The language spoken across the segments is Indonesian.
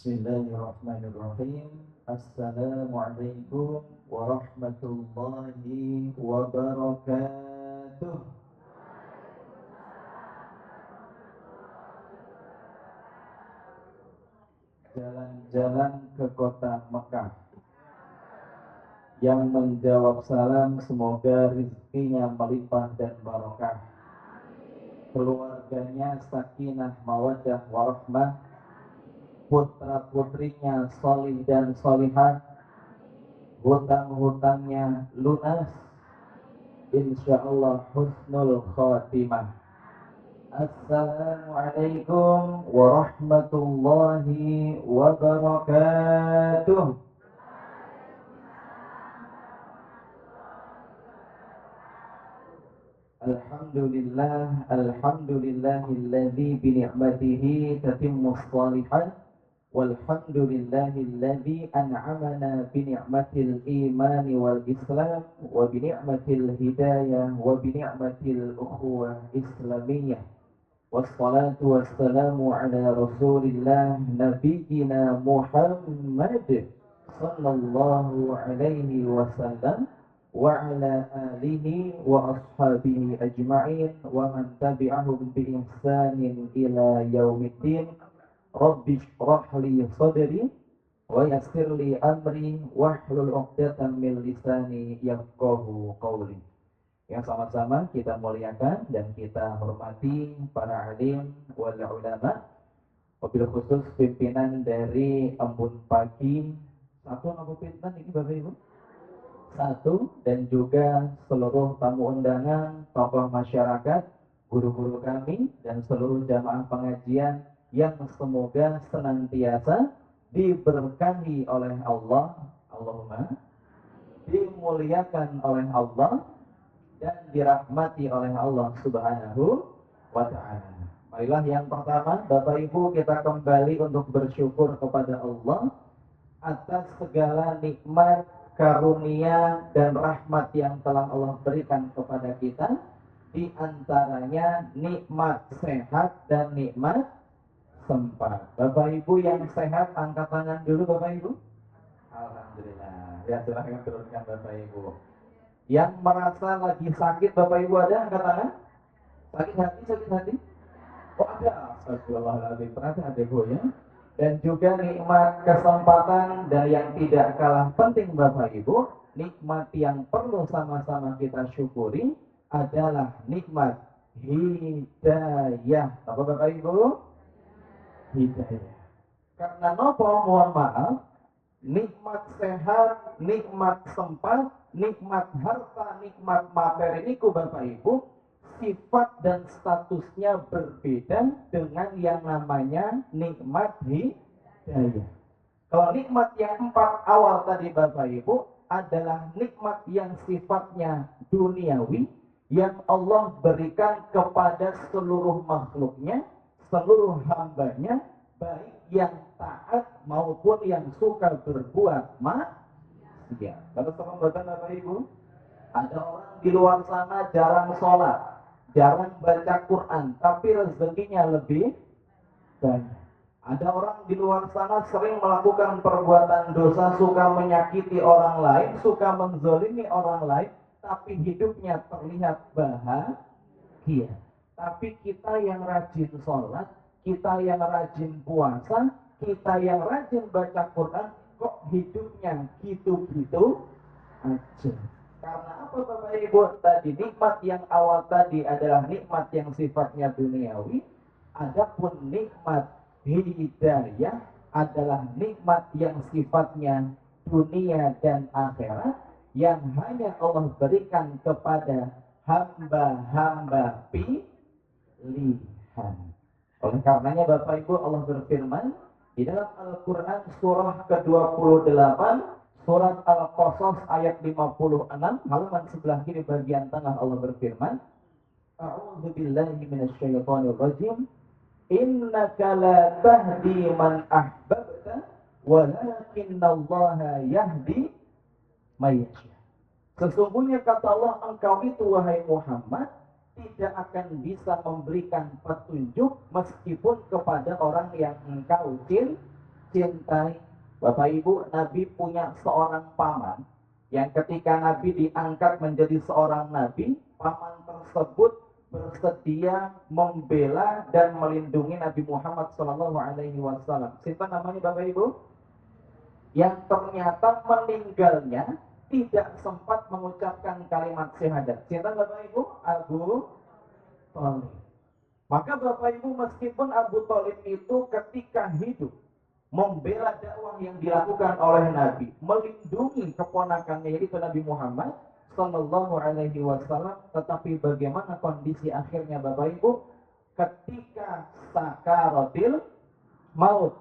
Bismillahirrahmanirrahim. Assalamualaikum warahmatullahi wabarakatuh. Jalan-jalan ke kota Mekah, yang menjawab salam semoga rizkinya melimpah dan barokah, keluarganya sakinah mawaddah warahmah, putra-putrinya solih dan solihah, hutang-hutangnya lunas, insyaallah husnul khatimah. Assalamualaikum warahmatullahi wabarakatuh. Alhamdulillahilladzi bi ni'matihi tatimmus shalihat. Walhamdulillahilladzi an'amana bi ni'matil imani wal islam wa bi ni'matil hidayah wa bi ni'matil ukhuwah islamiyah. Wassalatu wassalamu ala rasulillah nabiyyina Muhammad sallallahu alaihi wasallam wa ala alihi wa ashabihi ajma'in wa man tabi'ahum bi ihsanin ila yaumiddin. Rabbi shrah li sadri wa yassir li amri wahlul 'uqdatam min lisani yafqahu qawli. Yang sama-sama kita muliakan dan kita hormati para alim wal ulama, wabil khusus pimpinan dari Embun Pagi. Satu nama pimpinan ini Bapak Ibu? Satu, dan juga seluruh tamu undangan, tokoh masyarakat, guru-guru kami, dan seluruh jamaah pengajian yang semoga senantiasa diberkahi oleh Allah, Allahumma, dimuliakan oleh Allah, dan dirahmati oleh Allah Subhanahu wa ta'ala. Marilah yang pertama, Bapak Ibu, kita kembali untuk bersyukur kepada Allah atas segala nikmat, karunia, dan rahmat yang telah Allah berikan kepada kita. Di antaranya nikmat sehat dan nikmat sempat. Bapak Ibu yang sehat, angkat tangan dulu Bapak Ibu. Alhamdulillah. Ya, silahkan turunkan Bapak Ibu. Yang merasa lagi sakit Bapak Ibu ada, angkat tangan. Sakit hati. Oh ada. Astagfirullahaladzim. Ternyata ada Bu ya. Dan juga nikmat kesempatan, dan yang tidak kalah penting Bapak Ibu, nikmat yang perlu sama-sama kita syukuri adalah nikmat hidayah. Apa Bapak Ibu? Hidayah. Karena nopo, mohon maaf, nikmat sehat, nikmat sempat, nikmat harta, nikmat materi niku Bapak Ibu, sifat dan statusnya berbeda dengan yang namanya nikmat hidayah. Kalau nikmat yang 4 awal tadi Bapak Ibu adalah nikmat yang sifatnya duniawi, yang Allah berikan kepada seluruh makhluknya, seluruh hambanya, baik yang taat maupun yang suka berbuat maksiat. Kalau sama Bapak Ibu, ada orang di luar sana jarang sholat, jarang baca Quran, tapi rezekinya lebih banyak. Ada orang di luar sana sering melakukan perbuatan dosa, suka menyakiti orang lain, suka menzolimi orang lain, tapi hidupnya terlihat bahagia. Tapi kita yang rajin sholat, kita yang rajin puasa, kita yang rajin baca Quran, kok hidupnya gitu-gitu aja. Karena apa Bapak Ibu? Tadi nikmat yang awal tadi adalah nikmat yang sifatnya duniawi. Adapun nikmat hidayah adalah nikmat yang sifatnya dunia dan akhirat, yang hanya Allah berikan kepada hamba-hamba pilihan. Oleh karenanya Bapak Ibu, Allah berfirman di dalam Al-Quran surah ke-28, surat Al-Qasas ayat 56, halaman sebelah kiri bagian tengah, Allah berfirman, A'udzu billahi minasyaitonir rajim. Innaka la tahdi man ahbabta walakinallaha yahdi may yasha. Sesungguhnya kata Allah, engkau itu wahai Muhammad tidak akan bisa memberikan petunjuk meskipun kepada orang yang engkau cintai. cintai. Bapak Ibu, Nabi punya seorang paman yang ketika Nabi diangkat menjadi seorang Nabi, paman tersebut bersedia membela dan melindungi Nabi Muhammad SAW. Siapa namanya Bapak Ibu? Yang ternyata meninggalnya tidak sempat mengucapkan kalimat syahadat. Siapa Bapak Ibu? Abu Thalib. Maka Bapak Ibu, meskipun Abu Thalib itu ketika hidup membela dakwah yang dilakukan oleh Nabi, melindungi keponakannya yaitu Nabi Muhammad Sallallahu Alaihi Wasallam, tetapi bagaimana kondisi akhirnya Bapak Ibu ketika sakaratil maut?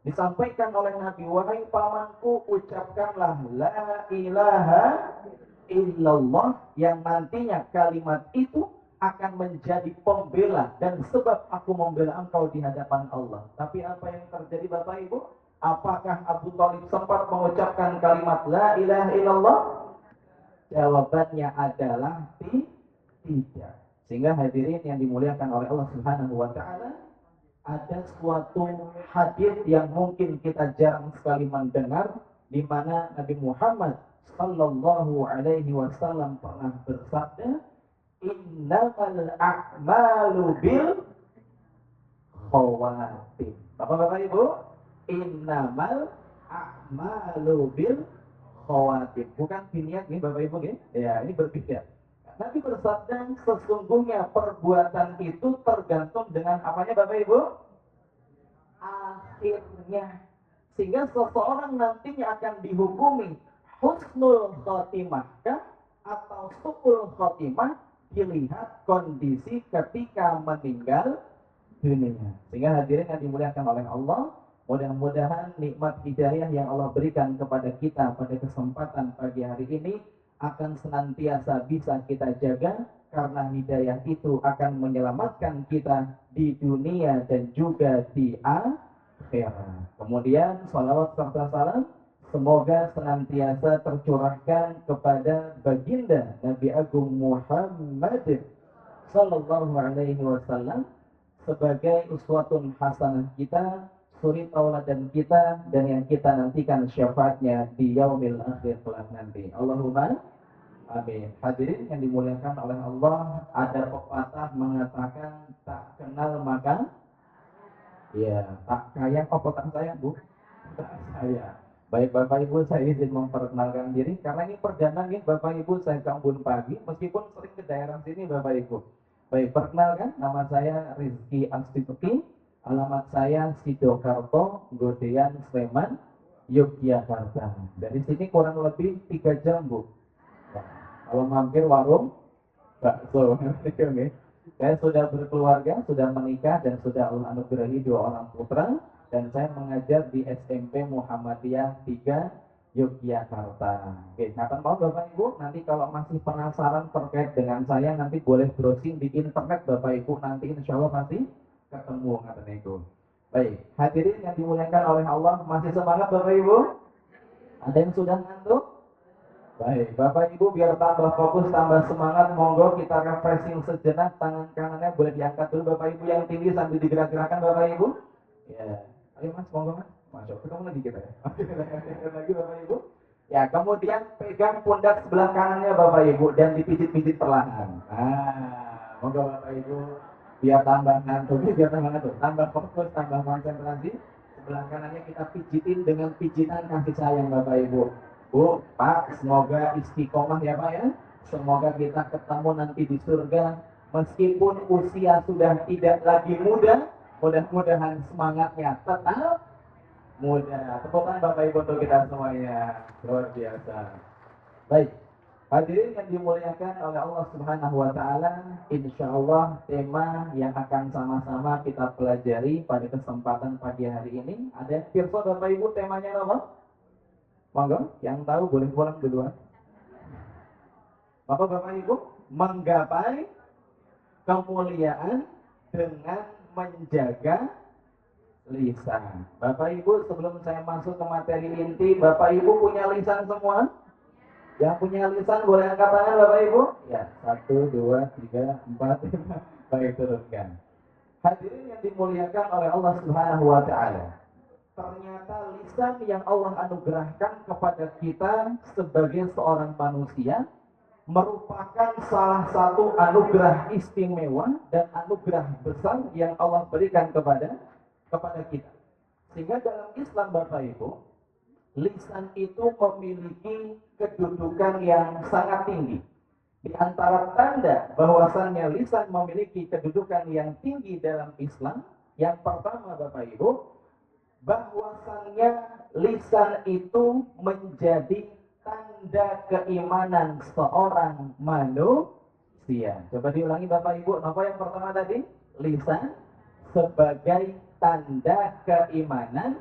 Disampaikan oleh Nabi, wahai pamanku, ucapkanlah la ilaha illallah, yang nantinya kalimat itu akan menjadi pembela dan sebab aku membela engkau di hadapan Allah. Tapi apa yang terjadi Bapak Ibu? Apakah Abu Thalib sempat mengucapkan kalimat la ilaha illallah? Jawabannya adalah tidak. Sehingga hadirin yang dimuliakan oleh Allah Subhanahu wa taala, ada suatu hadis yang mungkin kita jarang sekali mendengar, di mana Nabi Muhammad sallallahu alaihi wasallam pernah bersabda, innamal a'malu bil khawatim. Bapak Ibu, innamal a'malu bil khawatim. Bukan biniat nih Bapak Ibu nih. Ya, ini berbeda. Nabi bersabda, sesungguhnya perbuatan itu tergantung dengan apanya Bapak Ibu? Akhirnya. Sehingga seseorang nantinya akan dihukumi husnul khotimah kah atau su'ul khotimah, dilihat kondisi ketika meninggal dunia. Sehingga hadirin yang dimuliakan oleh Allah, mudah-mudahan nikmat hidayah yang Allah berikan kepada kita pada kesempatan pagi hari ini akan senantiasa bisa kita jaga, karena hidayah itu akan menyelamatkan kita di dunia dan juga di akhirat. Kemudian salawat serta salam semoga senantiasa tercurahkan kepada baginda Nabi Agung Muhammad Sallallahu Alaihi Wasallam sebagai uswatun hasanah kita, suri tauladan kita, dan yang kita nantikan syafaatnya di yaumil akhir kelak nanti. Allahumma amin. Hadirin yang dimuliakan oleh Allah, ada pepatah mengatakan tak kenal maka tak kaya. Oh, tak saya Bu? Tak saya. Baik Bapak Ibu, saya izin memperkenalkan diri karena ini perdana nih Bapak Ibu, saya Kambun Pagi, meskipun sering ke daerah sini Bapak Ibu. Baik, perkenalkan, nama saya Rizky Astuti, alamat saya Sidokarto, Godean, Sleman, Yogyakarta. Dari sini kurang lebih 3 jam Bu. Nah, kalau mampir warung bakso. Saya sudah berkeluarga, sudah menikah, dan sudah Allah anugerahi 2 orang putra. Dan saya mengajar di SMP Muhammadiyah 3 Yogyakarta. Oke, kapan mau Bapak Ibu? Nanti kalau masih penasaran terkait dengan saya, nanti boleh browsing di internet Bapak Ibu. Nanti insya Allah pasti ketemu katanya itu. Baik, hadirin yang dimuliakan oleh Allah, masih semangat Bapak Ibu? Ada yang sudah ngantuk? Baik, Bapak Ibu biar tambah fokus, tambah semangat, monggo kita refreshing sejenak. Tangan kanannya boleh diangkat dulu Bapak Ibu yang tinggi sambil digerak-gerakan Bapak Ibu. Ya. Ayo Mas, monggo Mas. Masuk, ketemu lagi kita ya. Lagi Bapak Ibu. Ya, kemudian pegang pundak sebelah kanannya Bapak Ibu dan dipijit-pijit perlahan. Monggo Bapak Ibu. Biar tambah ngantuk, tambah fokus, tambah konsentrasi. Sebelah kanannya kita pijitin dengan pijitan kasih sayang Bapak Ibu. Bu, Pak, semoga istiqomah ya Pak ya. Semoga kita ketemu nanti di surga. Meskipun usia sudah tidak lagi muda, mudah-mudahan semangatnya tetap muda. Tepuk tangan Bapak Ibu untuk kita semuanya. Luar biasa. Baik, hadirin yang dimuliakan oleh Allah Subhanahu wa taala, insyaallah tema yang akan sama-sama kita pelajari pada kesempatan pagi hari ini ada firsa Bapak Ibu, temanya apa? Monggo, yang tahu boleh pulang duluan. Bapak Ibu, menggapai kemuliaan dengan menjaga lisan. Bapak Ibu, sebelum saya masuk ke materi inti, Bapak Ibu punya lisan semua? Yang punya lisan boleh angkat tangan Bapak Ibu? Ya, 1, 2, 3, 4, 5. Baik, turunkan. Hadirin yang dimuliakan oleh Allah Subhanahu wa taala. ternyata lisan yang Allah anugerahkan kepada kita sebagai seorang manusia merupakan salah satu anugerah istimewa dan anugerah besar yang Allah berikan kepada kita. Sehingga dalam Islam Bapak Ibu, lisan itu memiliki kedudukan yang sangat tinggi. Di antara tanda bahwasannya lisan memiliki kedudukan yang tinggi dalam Islam, yang pertama Bapak Ibu, bahwasannya lisan itu menjadi tanda keimanan seorang manusia. Coba diulangi Bapak Ibu, apa yang pertama tadi? Lisan sebagai tanda keimanan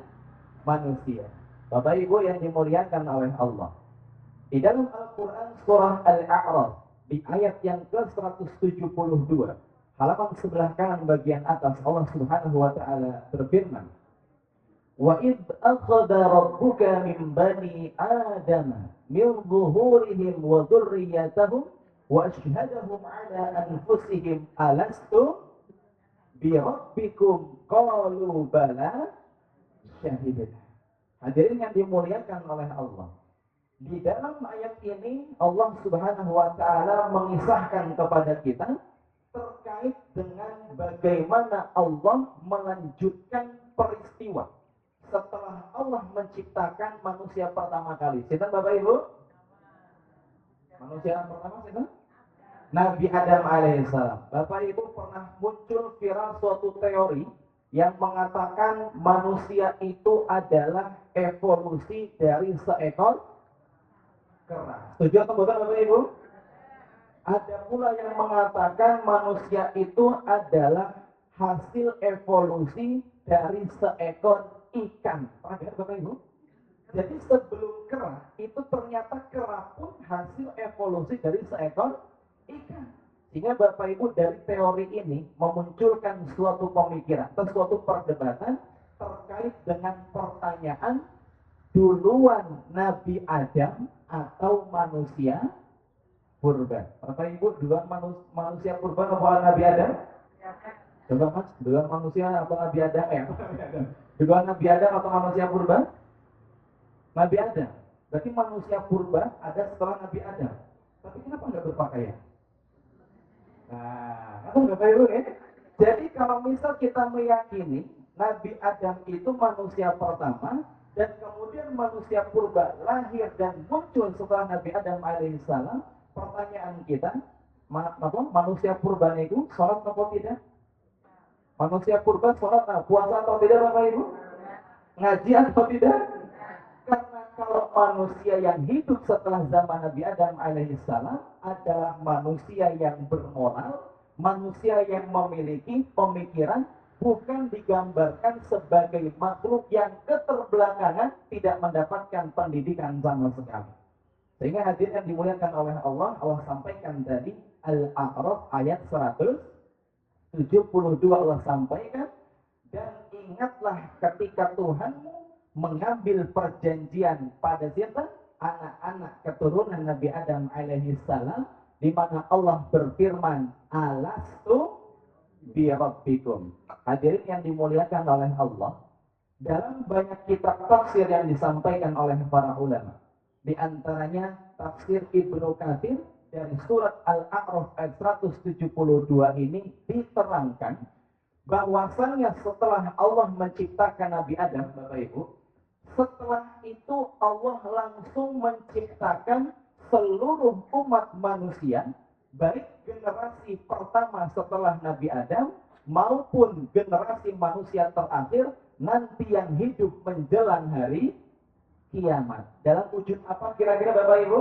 manusia. Bapak Ibu yang dimuliakan oleh Allah, di dalam Al-Quran surah Al-A'raf di ayat yang ke-172 halaman sebelah kanan bagian atas, Allah Subhanahu wa taala berfirman, "Wa id akhadha rabbuka min bani Adam min zuhurihim wa dzurriyyatahum wa asyhadahum ala anfusihim alastu bi rabbikum qalu bala syahidna." Hadirin yang dimuliakan oleh Allah, di dalam ayat ini Allah Subhanahu wa taala mengisahkan kepada kita terkait dengan bagaimana Allah melanjutkan peristiwa setelah Allah menciptakan manusia pertama kali. Sinten Bapak Ibu? Manusia pertama sinten? Nabi Adam alaihissalam. Bapak Ibu pernah muncul viral suatu teori yang mengatakan manusia itu adalah evolusi dari seekor kera. Setuju atau bukan Bapak Ibu? Ada pula yang mengatakan manusia itu adalah hasil evolusi dari seekor ikan. Pernah dengar Bapak Ibu? Jadi sebelum kera, itu ternyata kera pun hasil evolusi dari seekor ikan. Sehingga Bapak Ibu dari teori ini memunculkan suatu pemikiran atau suatu perdebatan terkait dengan pertanyaan duluan Nabi Adam atau manusia purba. Bapak Ibu, duluan manusia purba atau Nabi Adam? Coba Mas, duluan manusia atau Nabi Adam ya? Duluan Nabi Adam atau manusia purba? Nabi Adam. Berarti manusia purba ada setelah Nabi Adam. Tapi kenapa nggak berpakaian? Nah, Bapak Ibu ya. Jadi kalau misal kita meyakini Nabi Adam itu manusia pertama dan kemudian manusia purba lahir dan muncul setelah Nabi Adam alaihissalam, pertanyaan kita, manusia purba itu sholat atau tidak? Manusia purba sholat, puasa atau tidak Bapak Ibu? Ngaji atau tidak? Karena kalau manusia yang hidup setelah zaman Nabi Adam alaihissalam adalah manusia yang bermoral, manusia yang memiliki pemikiran, bukan digambarkan sebagai makhluk yang keterbelakangan, tidak mendapatkan pendidikan sama sekali. Sehingga hadirin yang dimuliakan oleh Allah, Allah sampaikan tadi Al-A'raf ayat 172 Allah sampaikan, dan ingatlah ketika Tuhanmu mengambil perjanjian pada siapa? Anak-anak keturunan Nabi Adam alaihissalam, di mana Allah berfirman, alastu bi rabbikum. Hadirin yang dimuliakan oleh Allah, dalam banyak kitab tafsir yang disampaikan oleh para ulama, di antaranya tafsir Ibnu Katsir dari surat Al-A'raf ayat 172 ini diterangkan bahwasannya setelah Allah menciptakan Nabi Adam, Bapak Ibu, setelah itu Allah langsung menciptakan seluruh umat manusia, baik generasi pertama setelah Nabi Adam maupun generasi manusia terakhir nanti yang hidup menjelang hari kiamat. Dalam wujud apa kira-kira Bapak Ibu?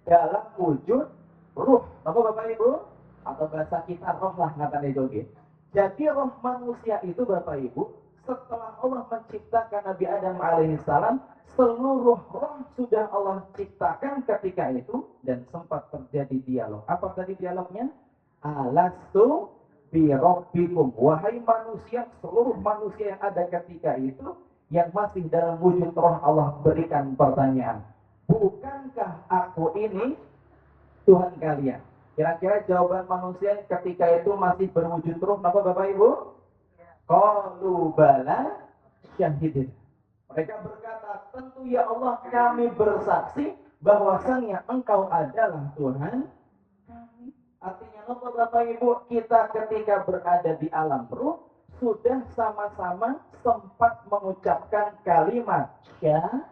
Dalam wujud ruh. Apa Bapak Ibu? Atau bahasa kita roh lah katanya itu. Jadi roh manusia itu Bapak Ibu, setelah Allah menciptakan Nabi Adam alaihissalam, seluruh roh sudah Allah ciptakan ketika itu, dan sempat terjadi dialog. Apa tadi dialognya? Alastu bi rabbikum. Wahai manusia, seluruh manusia yang ada ketika itu, yang masih dalam wujud roh, Allah berikan pertanyaan, bukankah aku ini Tuhan kalian? Kira-kira jawaban manusia ketika itu masih berwujud roh apa Bapak Ibu? Qalu bala syahidin. Mereka berkata, tentu ya Allah kami bersaksi bahwasannya Engkau adalah Tuhan kami. Artinya apa Bapak Ibu? Kita ketika berada di alam ruh sudah sama-sama sempat mengucapkan kalimat syahadat.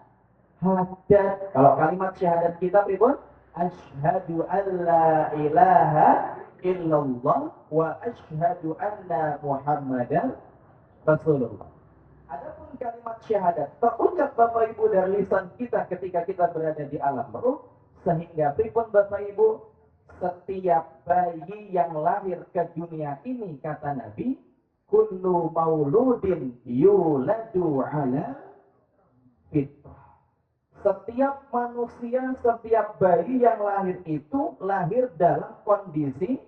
Kalau kalimat syahadat kita pripun? Asyhadu an la ilaha illallah wa asyhadu anna Muhammadan Rasulullah. Adapun kalimat syahadat terucap Bapak Ibu dari lisan kita ketika kita berada di alam ruh, sehingga pripun Bapak Ibu, setiap bayi yang lahir ke dunia ini kata Nabi, kullu mauludin yuladu ala fitrah. Setiap manusia, setiap bayi yang lahir itu lahir dalam kondisi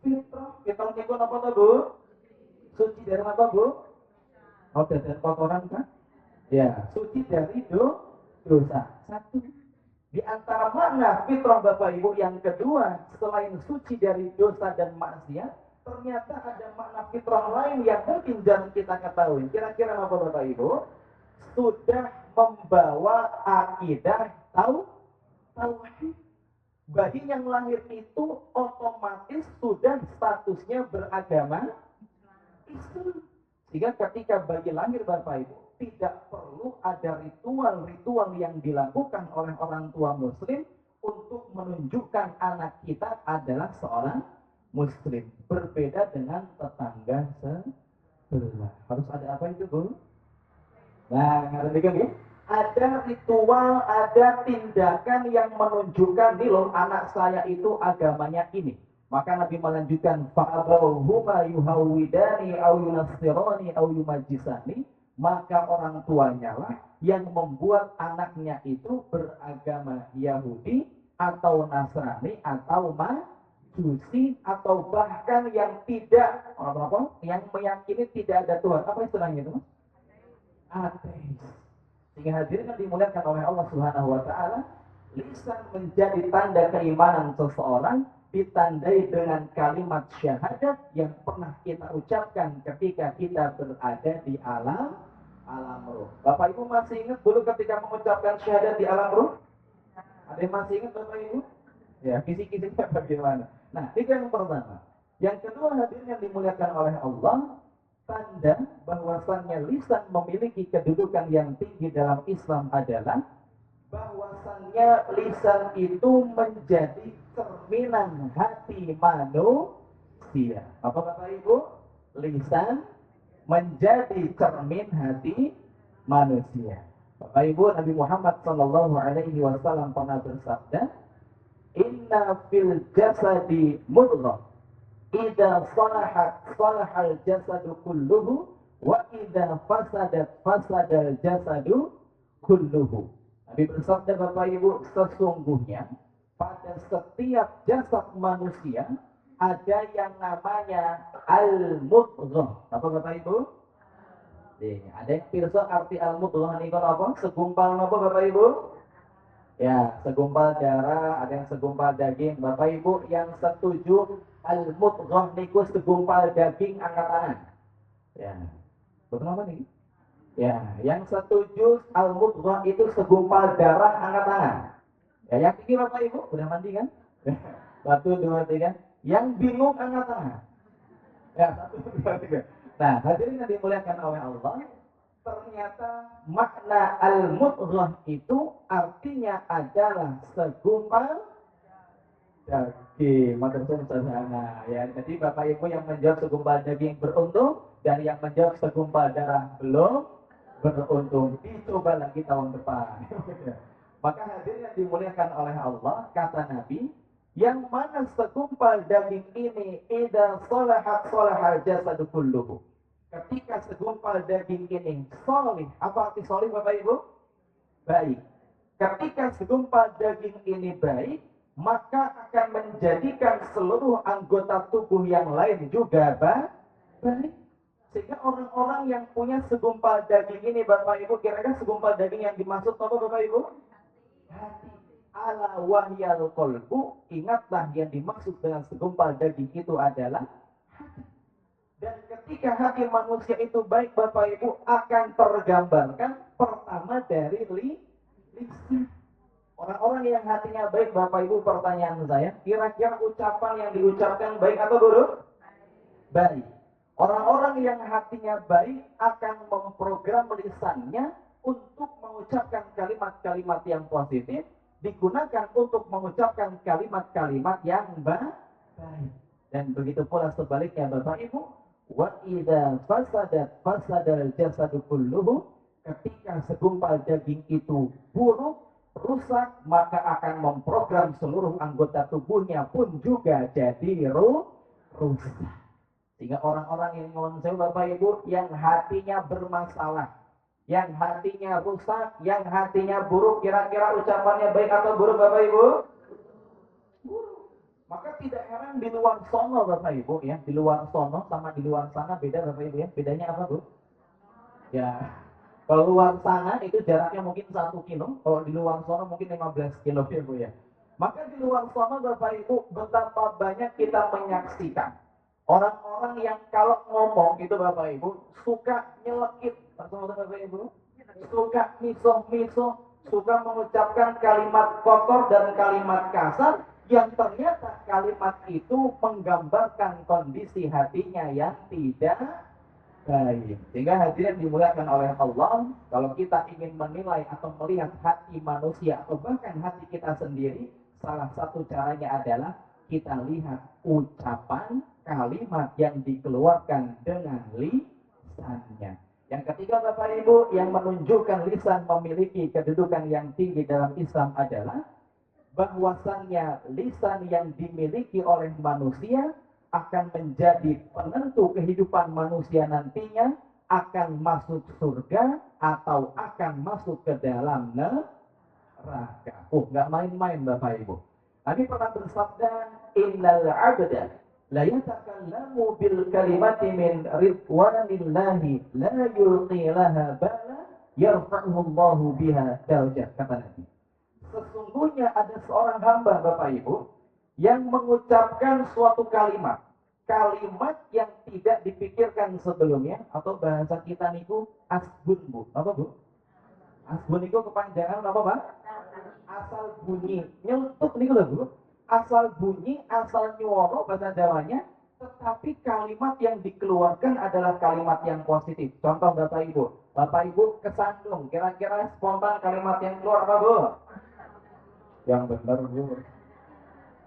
fitrah. Fitrah itu apa Bu? Suci dari apa Bu? Oh, dari kotoran kan? Ya, suci dari dosa. Satu. Di antara makna fitrah Bapak Ibu yang kedua, selain suci dari dosa dan maksiat, ternyata ada makna fitrah lain yang mungkin jarang kita ketahui. Kira-kira apa Bapak Ibu? Sudah membawa akidah tauhid. Bayi yang lahir itu otomatis sudah statusnya beragama Islam. Sehingga ketika bayi lahir Bapak Ibu, tidak perlu ada ritual-ritual yang dilakukan oleh orang tua muslim untuk menunjukkan anak kita adalah seorang muslim. Berbeda dengan tetangga sebelah. Harus ada apa itu Bu? Nah, ngerti kan ya? Ada ritual, ada tindakan yang menunjukkan nih loh anak saya itu agamanya ini. Maka Nabi melanjutkan fa'abawhuma yuhawidani au yunassirani au yumajjisani, maka orang tuanya lah yang membuat anaknya itu beragama Yahudi atau Nasrani atau Majusi atau bahkan yang tidak apa yang meyakini tidak ada Tuhan. Apa istilahnya itu? Ateis. Sehingga hadirin yang dimuliakan oleh Allah Subhanahu wa taala, lisan menjadi tanda keimanan seseorang ditandai dengan kalimat syahadat yang pernah kita ucapkan ketika kita berada di alam ruh. Bapak Ibu masih ingat dulu ketika mengucapkan syahadat di alam ruh? Ada yang masih ingat Bapak Ibu? Ya, kisi-kisinya bagaimana? Nah, itu yang pertama. Yang kedua, hadirin yang dimuliakan oleh Allah, tanda bahwasannya lisan memiliki kedudukan yang tinggi dalam Islam adalah bahwasannya lisan itu menjadi cerminan hati manusia. Apa Bapak Ibu? Lisan menjadi cermin hati manusia. Bapak Ibu, Nabi Muhammad SAW pernah bersabda, Inna fil jasadi mudghah, idza salahat salahal jasadu kulluhu, wa idza fasadat fasadal jasadu kulluhu. Nabi bersabda Bapak Ibu, sesungguhnya pada setiap jasad manusia ada yang namanya al-mudghah. Apa Bapak Ibu? Ada yang pirsa arti al-mudghah ini apa? Segumpal apa Bapak Ibu? Ya, segumpal darah, ada yang segumpal daging. Bapak Ibu yang setuju al-mudghah niku segumpal daging angkat tangan. Ya. Betul apa nih? Ya, yang setuju al-mudghah itu segumpal darah angkat tangan. Ya, yang tinggi Bapak Ibu, udah mandi kan? 1, 2, 3. Yang bingung angkat tangan. Ya, 1, 2, 3. Nah, hadirin yang dimuliakan oleh Allah, ternyata makna al-mudghah itu artinya adalah segumpal daging. Maksudnya sederhana. Ya, jadi Bapak Ibu yang menjawab segumpal daging beruntung dan yang menjawab segumpal darah belum beruntung. Dicoba lagi tahun depan. Maka hadirin yang dimuliakan oleh Allah, kata Nabi, yang mana segumpal daging ini idza salahat salahal jasadu kulluhu. Ketika segumpal daging ini solih, apa arti solih Bapak Ibu? Baik. Ketika segumpal daging ini baik, maka akan menjadikan seluruh anggota tubuh yang lain juga baik. Sehingga orang-orang yang punya segumpal daging ini Bapak Ibu, kira-kira segumpal daging yang dimaksud apa Bapak Ibu? Hati. Ala wahyal qalbu, ingatlah yang dimaksud dengan segumpal daging itu adalah hati. Dan ketika hati manusia itu baik Bapak Ibu akan tergambarkan pertama dari lisan. Orang-orang yang hatinya baik Bapak Ibu, pertanyaan saya, kira-kira ucapan yang diucapkan baik atau buruk? Baik. Orang-orang yang hatinya baik akan memprogram lisannya untuk mengucapkan kalimat-kalimat yang positif, digunakan untuk mengucapkan kalimat-kalimat yang baik. Dan begitu pula sebaliknya Bapak Ibu, wa idza fasadal jasadu kulluhu, ketika segumpal daging itu buruk, rusak, maka akan memprogram seluruh anggota tubuhnya pun juga jadi rusak. Sehingga orang-orang yang ngonsel Bapak Ibu yang hatinya bermasalah, yang hatinya rusak, yang hatinya buruk, kira-kira ucapannya baik atau buruk Bapak Ibu? Buruk. Maka tidak heran di luar sono Bapak Ibu ya, di luar sono sama di luar sana beda Bapak Ibu ya. Bedanya apa Bu? Ya, kalau luar sana itu jaraknya mungkin 1 kilo, kalau di luar sono mungkin 15 kilo ya Bu ya. Maka di luar sono Bapak Ibu betapa banyak kita menyaksikan orang-orang yang kalau ngomong itu Bapak Ibu suka nyelekit, Bapak Ibu, suka miso-miso, suka mengucapkan kalimat kotor dan kalimat kasar yang ternyata kalimat itu menggambarkan kondisi hatinya yang tidak baik. Sehingga hadirin dimuliakan oleh Allah, kalau kita ingin menilai atau melihat hati manusia atau bahkan hati kita sendiri, salah satu caranya adalah kita lihat ucapan kalimat yang dikeluarkan dengan lisannya. Yang ketiga Bapak Ibu, yang menunjukkan lisan memiliki kedudukan yang tinggi dalam Islam adalah bahwasannya lisan yang dimiliki oleh manusia akan menjadi penentu kehidupan manusia nantinya, akan masuk surga atau akan masuk ke dalam neraka. Nggak main-main Bapak Ibu. Nabi pernah bersabda, innal abda la yatakallamu bil kalimati min ridwanillahi la yulqi laha bala yarfa'uhu Allahu biha darajat, kata Nabi. Sesungguhnya ada seorang hamba Bapak Ibu yang mengucapkan suatu kalimat yang tidak dipikirkan sebelumnya, atau bahasa kita niku asbun Bu. Apa Bu? Asbun itu kepanjangan apa Pak? Asal bunyi, nyelutuk nih loh Bu. Asal bunyi, asal nyuara bahasa Jawanya, tetapi kalimat yang dikeluarkan adalah kalimat yang positif. Contoh Bapak Ibu kesandung, kira-kira spontan kalimat yang keluar apa Bu? Yang benar Bu.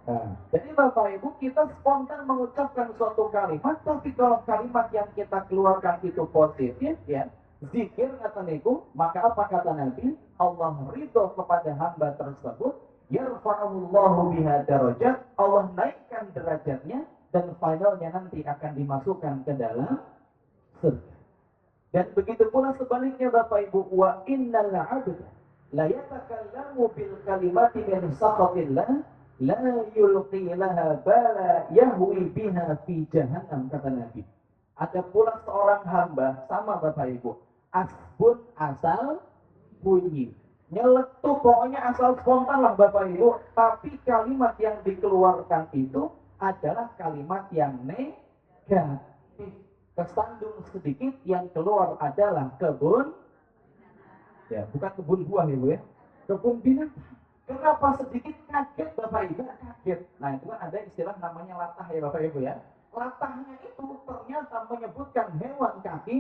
Nah, jadi Bapak Ibu kita spontan mengucapkan suatu kalimat, tapi kalau kalimat yang kita keluarkan itu positif ya, zikir kata niku, maka apa kata Nabi? Allah ridho kepada hamba tersebut, yarfa'ullahu biha darajat, Allah naikkan derajatnya dan finalnya nanti akan dimasukkan ke dalam surga. Dan begitu pula sebaliknya Bapak Ibu, wa innal 'abda la yatakallamu bil kalimati min sakhatillah la yulqi laha bala yahwi biha fi jahannam, kata Nabi. Ada pula seorang hamba sama Bapak Ibu, asbun asal bunyi, nyeletuk pokoknya asal spontan lah Bapak Ibu, tapi kalimat yang dikeluarkan itu adalah kalimat yang negatif. Kesandung sedikit yang keluar adalah kebun, ya bukan kebun buah ya Bu ya, kebun binatang. Kenapa sedikit kaget Bapak Ibu? Kaget. Nah itu kan ada istilah namanya latah ya Bapak Ibu ya. Latahnya itu ternyata menyebutkan hewan kaki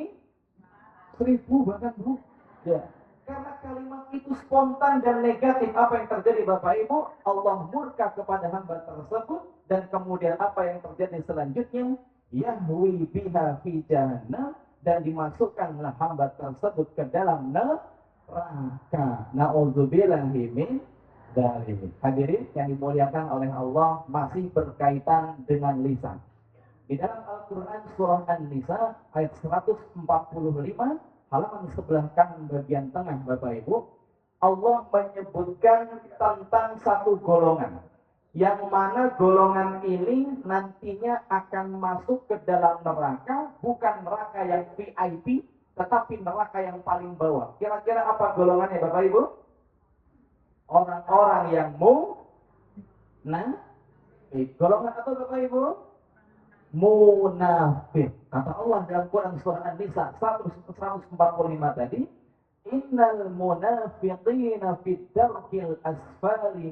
1000 bahkan Bu. Ya. Karena kalimat itu spontan dan negatif, apa yang terjadi Bapak Ibu? Allah murka kepada hamba tersebut, dan kemudian apa yang terjadi selanjutnya? Yahwi biha fi jahannam, dan dimasukkanlah hamba tersebut ke dalam neraka. Na'udzubillahi min dzalik. Hadirin yang dimuliakan oleh Allah, masih berkaitan dengan lisan. Di dalam Al-Quran surah An-Nisa ayat 145 halaman sebelah kanan bagian tengah Bapak Ibu, Allah menyebutkan tentang satu golongan, yang mana golongan ini nantinya akan masuk ke dalam neraka, bukan neraka yang VIP, tetapi neraka yang paling bawah. Kira-kira apa golongannya Bapak Ibu? Orang-orang yang golongan apa Bapak Ibu? munafik. Kata Allah dalam Quran surah An-Nisa 145 tadi, innal munafiqina fid darkil asfali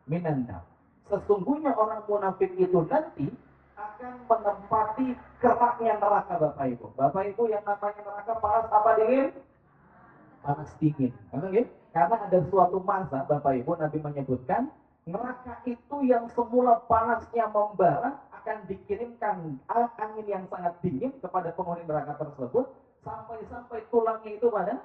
minan nar. Sesungguhnya orang munafik itu nanti akan menempati keraknya neraka, Bapak Ibu. Bapak Ibu, yang namanya neraka panas apa dingin? Panas dingin. Karena ada suatu masa, Bapak Ibu, Nabi menyebutkan neraka itu yang semula panasnya membara akan dikirimkan angin yang sangat dingin kepada penghuni neraka tersebut sampai tulangnya itu pada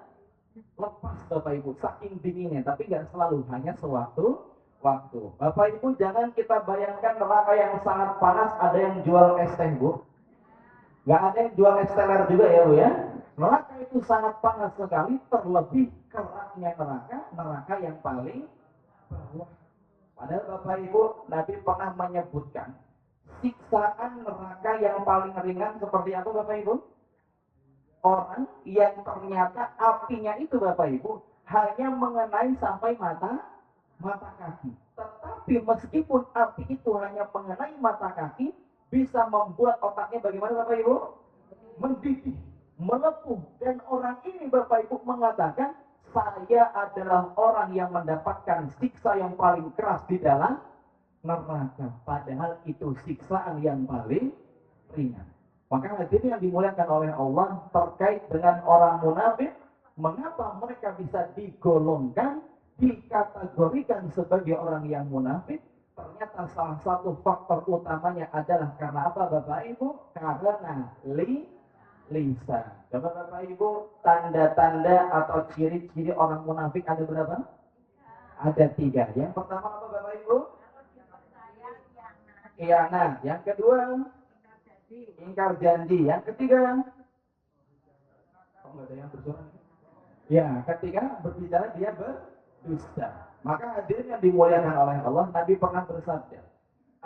lepas, Bapak Ibu, saking dinginnya. Tapi nggak selalu, hanya sewaktu waktu. Bapak Ibu, jangan kita bayangkan neraka yang sangat panas ada yang jual es teh, Bu. Nggak ada yang jual es teler juga ya, Bu ya. Neraka itu sangat panas sekali, terlebih keraknya neraka yang paling bawah. Padahal Bapak Ibu, Nabi pernah menyebutkan siksaan neraka yang paling ringan seperti apa, Bapak Ibu? Orang yang ternyata apinya itu, Bapak Ibu, hanya mengenai sampai mata kaki. Tetapi meskipun api itu hanya mengenai mata kaki, bisa membuat otaknya bagaimana, Bapak Ibu? Mendidih, melepuh. Dan orang ini, Bapak Ibu, mengatakan, saya adalah orang yang mendapatkan siksa yang paling keras di dalam neraka. Padahal itu siksaan yang paling ringan. Maka hadirin yang dimuliakan oleh Allah, terkait dengan orang munafik, mengapa mereka bisa digolongkan, dikategorikan sebagai orang yang munafik? Ternyata salah satu faktor utamanya adalah karena apa, Bapak Ibu? Karena lisan. Coba Bapak Ibu, tanda-tanda atau ciri-ciri orang munafik ada berapa? Ada 3. Yang pertama apa, Bapak Ibu? Khianat. Yang kedua, ingkar janji. Yang ketiga, ada yang bersuara? Ya, ketiga, berbicara dia berdusta. Maka hadirin yang dimuliakan oleh Allah, Nabi pernah bersabda,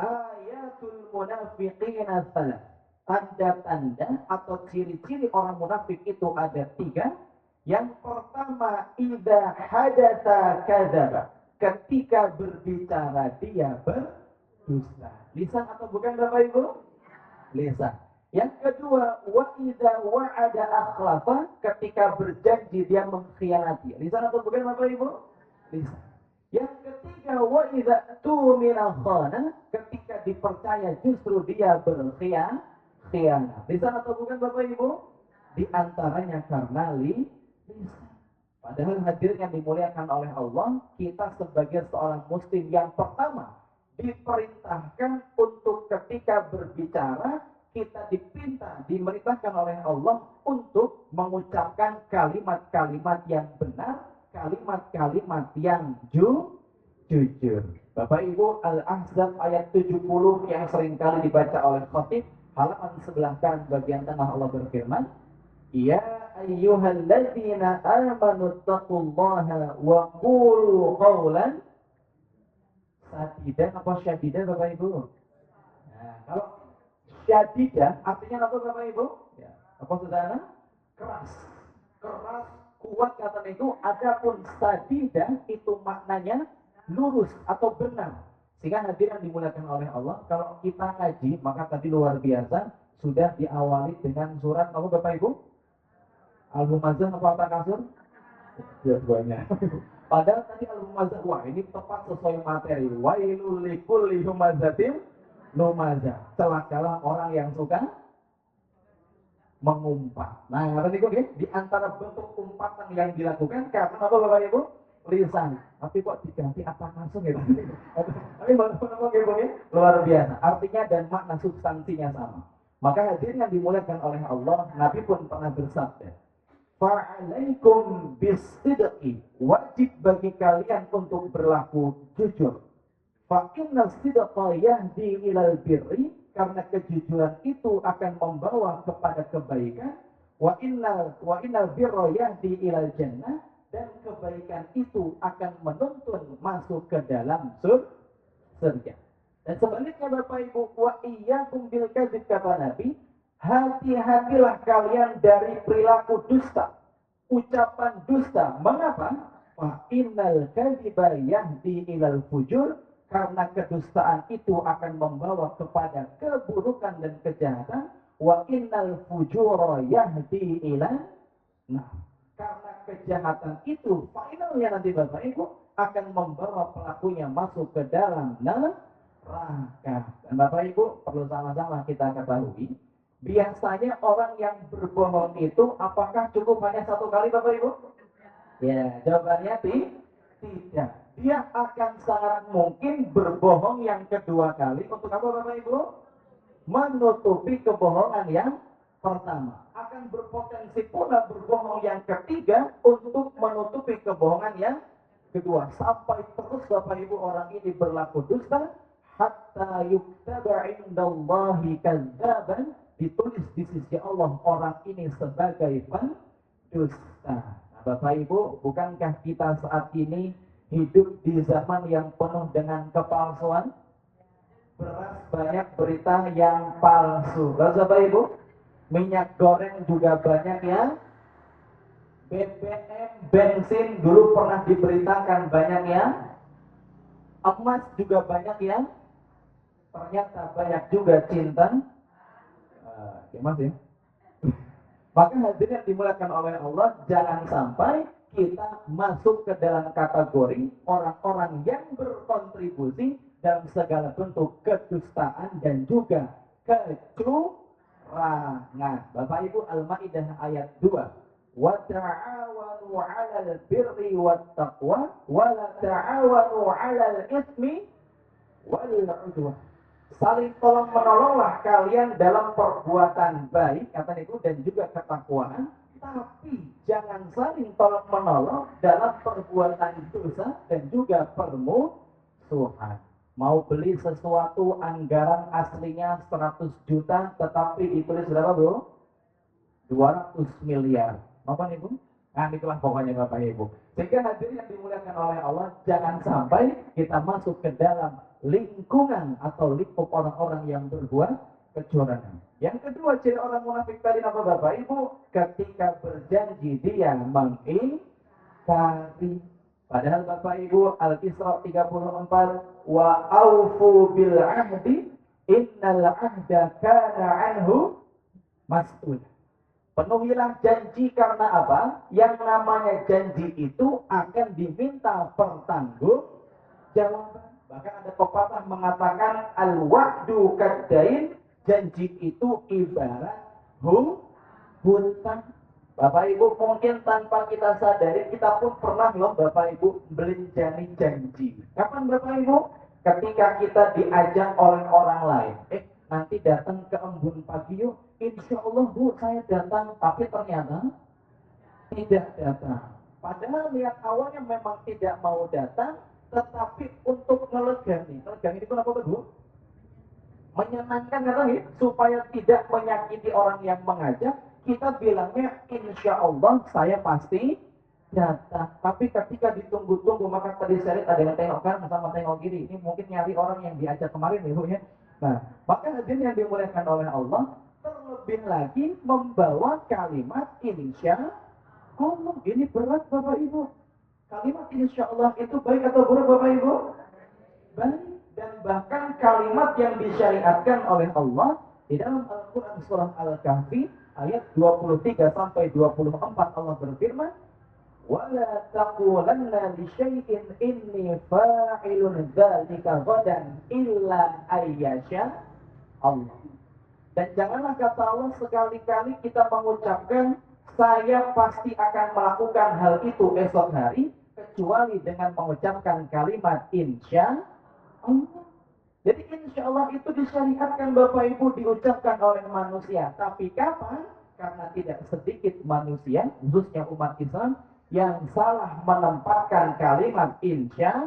ayatul munafiqina salah. Tanda-tanda atau ciri-ciri orang munafik itu ada 3. Yang pertama, idza hadatsa kadzaba. Ketika berbicara dia berdusta. Lisan atau bukan, Bapak Ibu? Lisan. Yang kedua, wa idza wa'ada akhlafa. Ketika berjanji dia mengkhianati. Lisan atau bukan, Bapak Ibu? Lisan. Yang ketiga, wa idza tumina khana. Ketika dipercaya justru dia berkhianat. Lisan atau bukan, Bapak Ibu? Di antaranya karena lisan. Padahal hadirin yang dimuliakan oleh Allah, kita sebagai seorang muslim yang pertama diperintahkan untuk ketika berbicara, kita dimerintahkan oleh Allah untuk mengucapkan kalimat-kalimat yang benar, kalimat-kalimat yang jujur. Bapak Ibu, Al-Ahzab ayat 70 yang seringkali dibaca oleh khatib, halaman sebelah kanan bagian tengah, Allah berfirman, ya ayyuhalladzina amanu taqullaha wa qulu qawlan sadidan. Apa syadidan, Bapak Ibu? Nah, kalau syadidan artinya apa, Bapak Ibu? Ya. Apa saudara? Keras, kuat katanya itu. Adapun sadidan itu maknanya lurus atau benar. Sehingga hadirin dimuliakan oleh Allah, kalau kita ngaji, maka tadi luar biasa sudah diawali dengan surat apa, Bapak Ibu? Al-Humazah apa Al-Takasur? Dua-duanya. Padahal tadi Al-Humazah, wah ini tepat sesuai materi. Wailul likulli humazatin lumazah. Celakalah orang yang suka mengumpat. Nah, tadi kok di antara bentuk umpatan yang dilakukan karena apa, Bapak Ibu? Lisan. Tapi kok diganti apa langsung ya? Tapi luar biasa. Artinya dan makna substansinya sama. Maka hadirin yang dimuliakan oleh Allah, Nabi pun pernah bersabda, fa'alaikum bisidqi. Wajib bagi kalian untuk berlaku jujur. Fa'inna sidqa yahdi ilal birri. Karena kejujuran itu akan membawa kepada kebaikan. Wa innal birra yahdi ilal jannah. Dan kebaikan itu akan menuntun masuk ke dalam surga. Dan sebaliknya, Bapak Ibu, wa iyyakum bil kadzib, kata Nabi, hati-hatilah kalian dari perilaku dusta, ucapan dusta. Mengapa? Fa innal kadziba yahdi ilal fujur. karena kedustaan itu akan membawa kepada keburukan dan kejahatan. Wa innal fujura yahdi ila, nah, karena kejahatan itu finalnya nanti Bapak Ibu akan membawa pelakunya masuk ke dalam neraka. Dan Bapak Ibu perlu sama-sama kita ketahui, biasanya orang yang berbohong itu apakah cukup hanya satu kali Bapak Ibu? Ya, jawabannya tidak. Dia akan sangat mungkin berbohong yang kedua kali. Untuk apa Bapak Ibu? Menutupi kebohongan yang pertama. Akan berpotensi pula berbohong yang ketiga untuk menutupi kebohongan yang kedua. Sampai terus Bapak Ibu orang ini berlaku dusta. Hatta yuktaba indallahi kadzaban, ditulis di sisi Allah orang ini sebagai pendusta. Nah, Bapak Ibu, bukankah kita saat ini hidup di zaman yang penuh dengan kepalsuan? Beras banyak berita yang palsu. Lalu Bapak Ibu, minyak goreng juga banyak ya. BBM, bensin dulu pernah diberitakan banyak ya. Emas juga banyak ya. Ternyata banyak juga cinta. Mas ya. Maka hadirin yang dimuliakan oleh Allah, jangan sampai kita masuk ke dalam kategori orang-orang yang berkontribusi dalam segala bentuk kedustaan dan juga kecurangan. Bapak Ibu, Al-Maidah ayat 2. Wa ta'awanu 'alal birri wat taqwa wa la ta'awanu 'alal itsmi wal 'udwan. Saling tolong menolonglah kalian dalam perbuatan baik, kata itu, dan juga ketakwaan, tapi jangan saling tolong menolong dalam perbuatan dosa dan juga permusuhan. Mau beli sesuatu anggaran aslinya 100 juta, tetapi ditulis berapa bro? 200 miliar. Apa nih Bu? Nah itulah pokoknya Bapak Ibu. Sehingga hadirin yang dimuliakan oleh Allah, jangan sampai kita masuk ke dalam lingkungan atau lingkup orang-orang yang berbuat kecurangan. Yang kedua, ciri orang munafik tadi apa Bapak Ibu? Ketika berjanji dia mengingkari. Padahal Bapak Ibu, Al-Isra 34, wa aufu bil ahdi innal ahda kana anhu mas'ul. Penuhilah janji karena apa? Yang namanya janji itu akan diminta pertanggungjawaban. Bahkan ada pepatah mengatakan al-wa'du kaddain, janji itu ibarat hutang. Bapak Ibu, mungkin tanpa kita sadari kita pun pernah loh Bapak Ibu belinjani janji. Kapan Bapak Ibu? Ketika kita diajak oleh orang lain. Nanti datang ke embun pagi yuk. Insya Allah Bu, saya datang. Tapi ternyata tidak datang. Padahal niat awalnya memang tidak mau datang, tetapi untuk ngelegani. Ngelegani itu apa Bu? Menyenangkan katanya, supaya tidak menyakiti orang yang mengajak, kita bilangnya insya Allah saya pasti datang. Tapi ketika ditunggu-tunggu, maka tadi saya lihat ada yang tengok kanan sama tengok kiri. Ini mungkin nyari orang yang diajak kemarin Ibu ya. Nah, maka hadirin yang dimuliakan oleh Allah, terlebih lagi membawa kalimat insya Allah. Ini berat Bapak Ibu. Kalimat insya Allah itu baik atau buruk Bapak Ibu? Baik. Dan bahkan kalimat yang disyariatkan oleh Allah di dalam Al-Quran surah Al-Kahfi ayat 23 sampai 24 Allah berfirman, وَلَا تَقُولَنَّ لِشَيْءٍ إِنِّي فَاعِلٌ ذَلِكَ غَدًا إِلَّا أَن يَشَاءَ Allah. Dan janganlah kata Allah sekali-kali kita mengucapkan saya pasti akan melakukan hal itu esok hari, kecuali dengan mengucapkan kalimat insya Allah. Jadi insya Allah itu disyariatkan Bapak Ibu diucapkan oleh manusia. Tapi kapan? Karena tidak sedikit manusia, khususnya umat Islam, yang salah menempatkan kalimat insya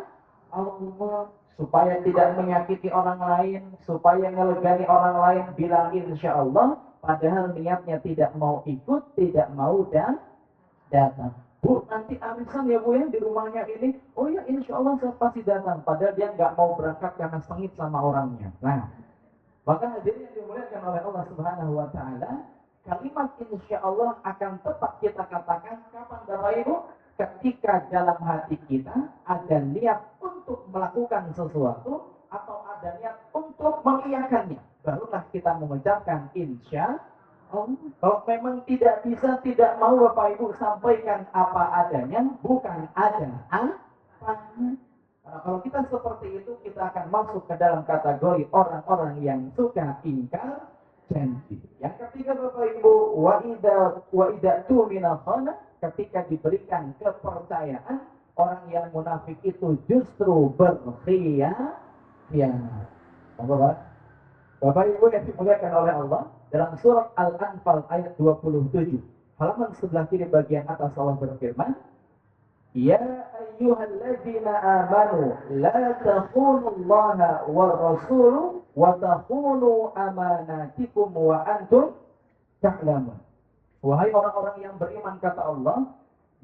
Allah. Supaya tidak menyakiti orang lain, supaya ngelegani orang lain, bilang insya Allah. Padahal niatnya tidak mau ikut, tidak mau dan datang. Bu, nanti arisan ya Bu ya di rumahnya ini. Oh ya insya Allah saya pasti datang. Padahal dia nggak mau berangkat karena sengit sama orangnya. Nah, maka hadirin yang dimuliakan oleh Allah Subhanahu Wa Taala, kalimat insya Allah akan tepat kita katakan kapan Bapak Ibu? Ketika dalam hati kita ada niat untuk untuk melakukan sesuatu atau ada niat untuk mengiyakannya, barulah kita mengucapkan insya Allah. Kalau memang tidak bisa, tidak mau Bapak Ibu sampaikan apa adanya, bukan ada apanya. Karena kalau kita seperti itu, kita akan masuk ke dalam kategori orang-orang yang suka ingkar janji. Yang ketiga Bapak Ibu, wa idza tumina khana, ketika diberikan kepercayaan, orang yang munafik itu justru berkhianat. Bapak Ibu yang dimuliakan oleh Allah, dalam surat Al-Anfal ayat 27, halaman sebelah kiri bagian atas Allah berfirman, Ya ayyuhalladzina amanu la takhunullaha war rasulu wa takhunu amanatikum wa antum ta'lamun. Wahai orang-orang yang beriman, kata Allah,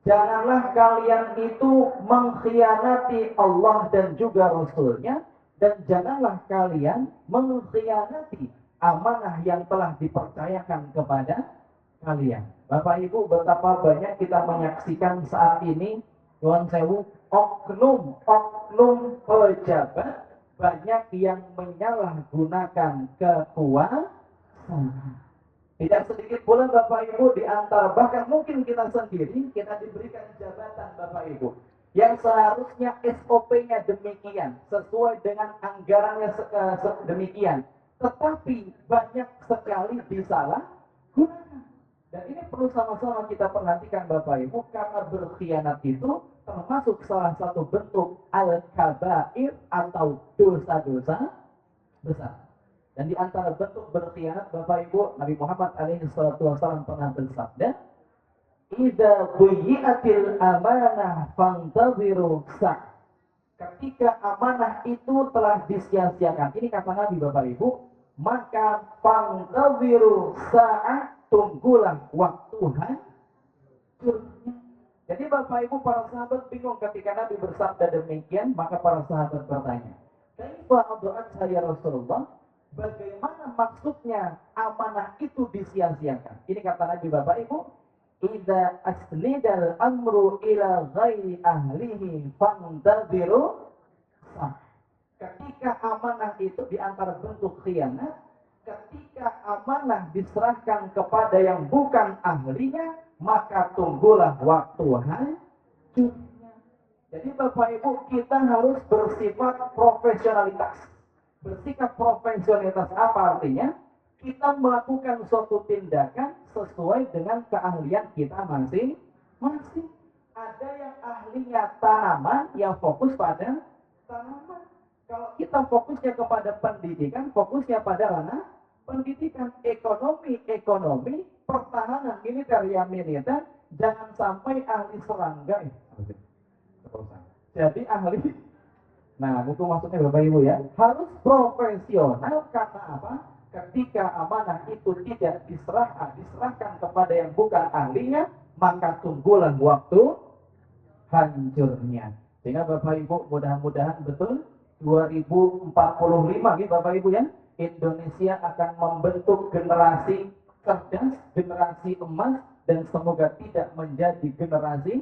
janganlah kalian itu mengkhianati Allah dan juga Rasulnya, dan janganlah kalian mengkhianati amanah yang telah dipercayakan kepada kalian. Bapak Ibu, betapa banyak kita menyaksikan saat ini, Tuhan sewu, oknum pejabat banyak yang menyalahgunakan kekuasaan. Tidak sedikit pula Bapak Ibu di antara, bahkan mungkin kita sendiri, kita diberikan jabatan Bapak Ibu yang seharusnya SOP-nya demikian, sesuai dengan anggarannya demikian, tetapi banyak sekali disalahgunakan. Dan ini perlu sama-sama kita perhatikan Bapak Ibu, karena berkhianat itu termasuk salah satu bentuk al-kabair atau dosa-dosa besar. Dan di antara bentuk berkhianat Bapak Ibu, Nabi Muhammad SAW pernah bersabda, Idza buyi'atil amanah fantadhiru sa'. Ketika amanah itu telah disia-siakan, ini kata Nabi Bapak Ibu, maka fantadhiru sa'ah, tunggulah waktu hancurnya. Jadi Bapak Ibu para sahabat bingung ketika Nabi bersabda demikian, maka para sahabat bertanya, Kaifa adu'at saya Rasulullah? Bagaimana maksudnya amanah itu disia-siakan? Ini kata Nabi Bapak Ibu, Idza asnidal amru ila ghairi ahlihi fantadhiru sah. Ketika amanah itu di antara bentuk khianat, ketika amanah diserahkan kepada yang bukan ahlinya, maka tunggulah waktu hancurnya. Jadi Bapak Ibu, kita harus bersifat profesionalitas. Bersikap profesionalitas apa artinya? Kita melakukan suatu tindakan sesuai dengan keahlian kita masing-masing. Ada yang ahlinya tanaman, yang fokus pada tanaman. Kalau kita fokusnya kepada pendidikan, fokusnya pada mana? Pendidikan, ekonomi, pertahanan, militer, militer. Jangan sampai ahli serangga. Jadi ahli, nah itu maksudnya Bapak Ibu ya, harus profesional. Karena apa? Ketika amanah itu tidak diserahkan kepada yang bukan ahlinya, maka tunggulah waktu hancurnya. Sehingga Bapak Ibu mudah-mudahan betul 2045 gitu Bapak Ibu ya, Indonesia akan membentuk generasi cerdas, generasi emas, dan semoga tidak menjadi generasi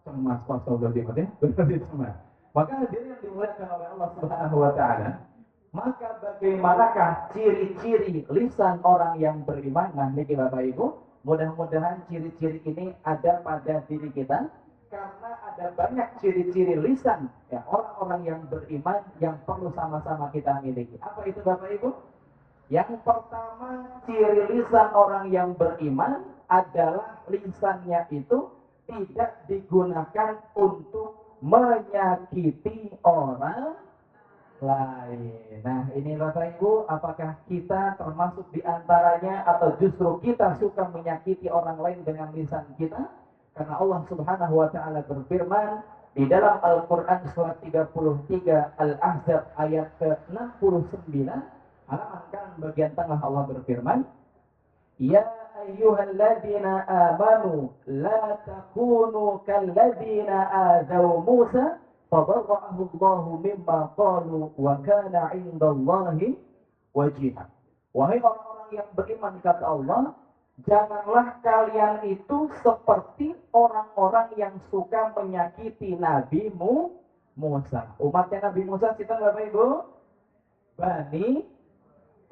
cemas. Generasi cemas. Maka hadirin yang dimuliakan oleh Allah Subhanahu wa taala, maka bagaimanakah ciri-ciri lisan orang yang beriman? Nah, niki Bapak Ibu, mudah-mudahan ciri-ciri ini ada pada diri kita, karena ada banyak ciri-ciri lisan ya orang-orang yang beriman yang perlu sama-sama kita miliki. Apa itu Bapak Ibu? Yang pertama, ciri lisan orang yang beriman adalah lisannya itu tidak digunakan untuk menyakiti orang lain. Nah, ini Bapak Ibu, apakah kita termasuk di antaranya atau justru kita suka menyakiti orang lain dengan lisan kita? Karena Allah Subhanahu wa taala berfirman di dalam Al-Qur'an surat 33 Al-Ahzab ayat ke-69, halaman kanan bagian tengah Allah berfirman, Ya ayyuhalladzina amanu la takunu kalladzina adaw Musa fabarra'ahu Allahu mimma qalu wa kana 'indallahi wajiha. Wahai orang-orang yang beriman, kata Allah, janganlah kalian itu seperti orang-orang yang suka menyakiti Nabi Musa. Umatnya Nabi Musa kita Bapak Ibu Bani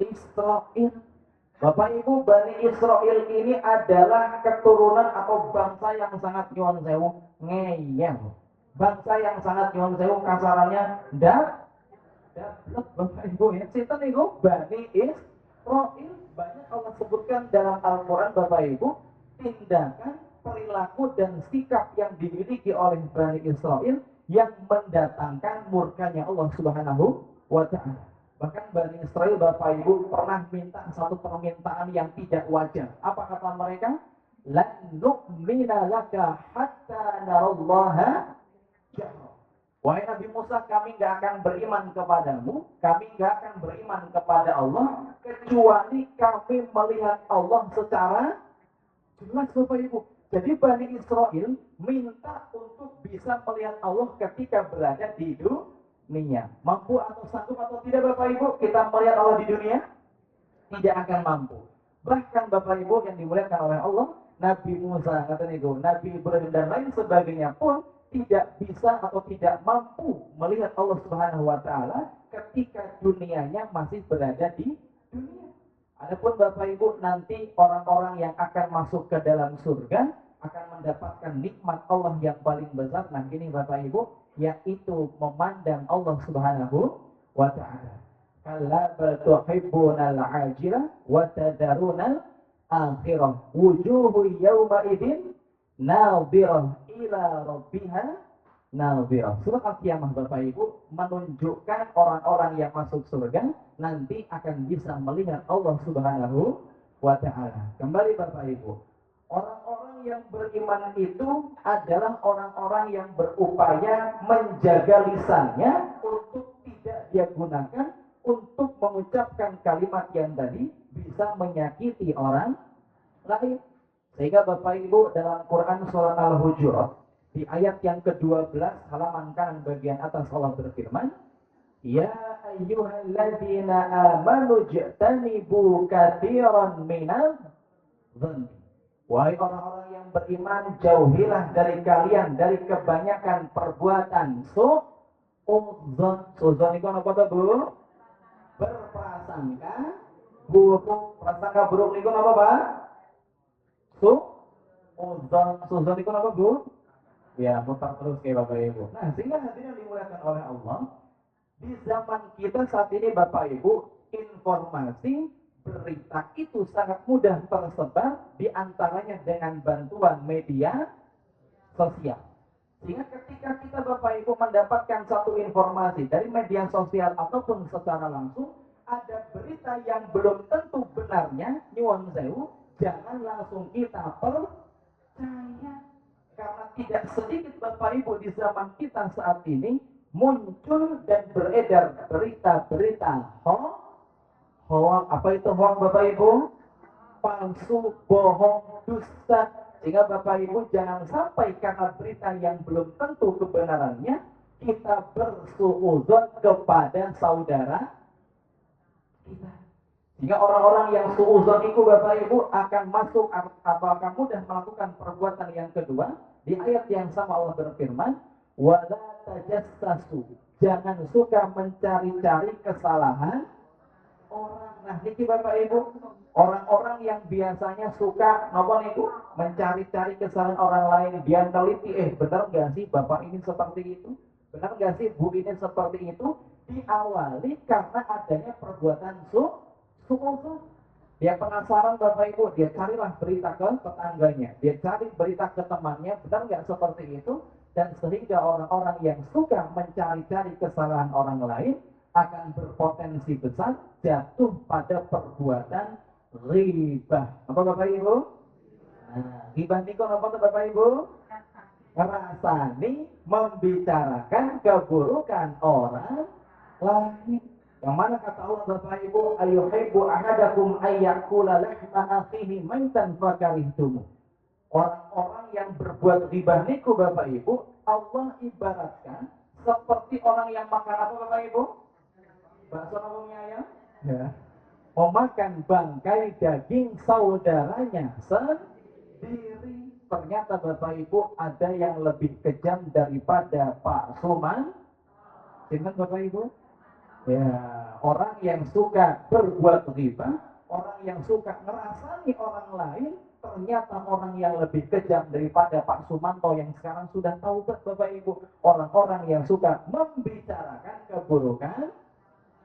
Israel. Bapak Ibu, Bani Israel ini adalah keturunan atau bangsa yang sangat nyuwun sewu ngeyel. Bangsa yang sangat nyuwun sewu kasarannya dablek Bapak Ibu ya. Sinten niku Bani Israel. Banyak Allah sebutkan dalam Al-Qur'an Bapak Ibu tindakan, perilaku dan sikap yang dimiliki oleh Bani Israel yang mendatangkan murkanya Allah Subhanahu wa taala. Bahkan Bani Israel Bapak Ibu pernah minta satu permintaan yang tidak wajar. Apa kata mereka? Lan nu'mina laka hatta narallaha jahra. Wahai Nabi Musa, kami gak akan beriman kepadamu, kami gak akan beriman kepada Allah kecuali kami melihat Allah secara jelas Bapak Ibu. Jadi Bani Israel minta untuk bisa melihat Allah ketika berada di dunia. Mampu atau sanggup atau tidak Bapak Ibu kita melihat Allah di dunia? Tidak akan mampu. Bahkan Bapak Ibu yang dimuliakan oleh Allah, Nabi Musa, Nabi Ibrahim dan lain sebagainya pun tidak bisa atau tidak mampu melihat Allah Subhanahu wa taala ketika dunianya masih berada di dunia. Adapun Bapak Ibu nanti orang-orang yang akan masuk ke dalam surga akan mendapatkan nikmat Allah yang paling besar. Nah ini Bapak Ibu, yaitu memandang Allah Subhanahu wa taala. Kalla bal tuhibbunal ajila wa tadarunal akhirah. Wujuhu yawma idzin nadhirah ila rabbiha nadhirah. Surat Al-Qiyamah Bapak Ibu menunjukkan orang-orang yang masuk surga nanti akan bisa melihat Allah Subhanahu wa taala. Kembali Bapak Ibu, orang-orang yang beriman itu adalah orang-orang yang berupaya menjaga lisannya untuk tidak dia gunakan untuk mengucapkan kalimat yang tadi bisa menyakiti orang lain. Sehingga Bapak Ibu dalam Quran surat Al-Hujurat di ayat yang ke-12 halaman kanan bagian atas Allah berfirman, Ya ayyuhalladzina amanu jtanibu katsiran minadh dzanni. Wahai orang-orang yang beriman, jauhilah dari kalian dari kebanyakan perbuatan suudzon. Suudzon itu apa Bu? Berprasangka buruk. Prasangka buruk itu apa Pak? Suudzon itu apa Bu? Ya, putar terus kayak Bapak Ibu. Nah, sehingga hadirin dimuliakan oleh Allah, di zaman kita saat ini Bapak Ibu, informasi berita itu sangat mudah tersebar, diantaranya dengan bantuan media sosial. Sehingga ketika kita Bapak Ibu mendapatkan satu informasi dari media sosial ataupun secara langsung, ada berita yang belum tentu benarnya, nyuwun sewu, jangan langsung kita percaya. Karena tidak sedikit Bapak Ibu di zaman kita saat ini muncul dan beredar berita-berita hoax. Apa itu hoax Bapak Ibu? Palsu, bohong, dusta. Sehingga Bapak Ibu jangan sampai karena berita yang belum tentu kebenarannya kita bersuudzon kepada saudara kita. Sehingga orang-orang yang suudzon itu Bapak Ibu akan masuk atau akan mudah melakukan perbuatan yang kedua. Di ayat yang sama Allah berfirman, wala tajassasu. Jangan suka mencari-cari kesalahan orang. Nah, niki Bapak Ibu, orang-orang yang biasanya suka napa niku mencari-cari kesalahan orang lain, dia teliti, benar nggak sih Bapak ini seperti itu? Benar nggak sih Bu ini seperti itu? Diawali karena adanya perbuatan suudzon. Dia penasaran Bapak Ibu, dia carilah berita ke tetangganya, dia cari berita ke temannya, benar nggak seperti itu? Dan sehingga orang-orang yang suka mencari-cari kesalahan orang lain akan berpotensi besar jatuh pada perbuatan ghibah. Apa Bapak Ibu? Nah, ghibah niku apa Bapak Ibu? Ngerasani membicarakan keburukan orang lain. Yang mana kata Allah Bapak Ibu, ayuhibbu ahadakum ayyakula lahma akhihi maitan fakarihtumu. Orang-orang yang berbuat ghibah niku Bapak Ibu, Allah ibaratkan seperti orang yang makan apa Bapak Ibu? Bakso namanya ayam? Ya. Memakan bangkai daging saudaranya sendiri. Ternyata Bapak Ibu ada yang lebih kejam daripada Pak Suman Sinten Bapak Ibu? Ya, orang yang suka berbuat ghibah, orang yang suka ngerasani orang lain, ternyata orang yang lebih kejam daripada Pak Sumanto yang sekarang sudah taubat Bapak Ibu. Orang-orang yang suka membicarakan keburukan